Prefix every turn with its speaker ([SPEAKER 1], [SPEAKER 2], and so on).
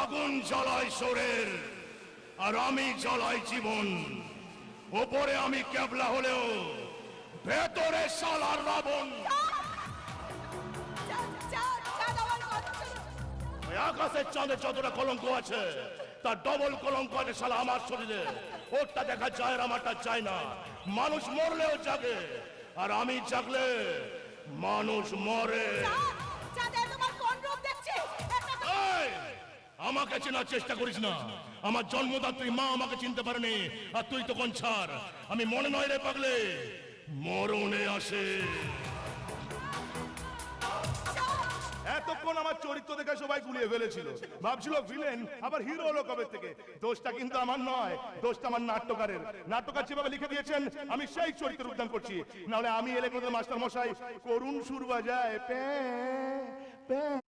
[SPEAKER 1] আগুন জ্বালায় শরীর আর আমি জ্বালাই জীবন। ওপরে আমি ক্যাবলা হলেও ভেতরে শালার রাবণ। ওই আকাশের চাঁদে যতটা কলঙ্ক আছে তার ডবল কলঙ্ক আছে শালা আমার শরীরে। ওরটা দেখা যায় আর আমারটা যায় না। মানুষ মরলেও জাগে আর আমি জাগলে মানুষ মরে। এই, আমাকে চেনার চেষ্টা করিস না। আমার জন্মদাত্রী মা আমাকে চিনতে পারেনি, আর তুই তো কোন ছাড়। আমি মনে নয় রে পাগলে, মরণে আসে।
[SPEAKER 2] এতক্ষণ আমার চরিত্র দেখে সবাই গুলিয়ে ফেলেছিল, ভাবছিল ভিলেন আবার হিরো হলো কবে থেকে। দোষটা কিন্তু আমার নয়, দোষটা আমার নাট্যকারের। নাট্যকার যেভাবে লিখে দিয়েছেন আমি সেই চরিত্র উদ্যান করছি। নাহলে আমি এলে মাস্টার মশাই করুণ সুর বাজায় প্যা প্যা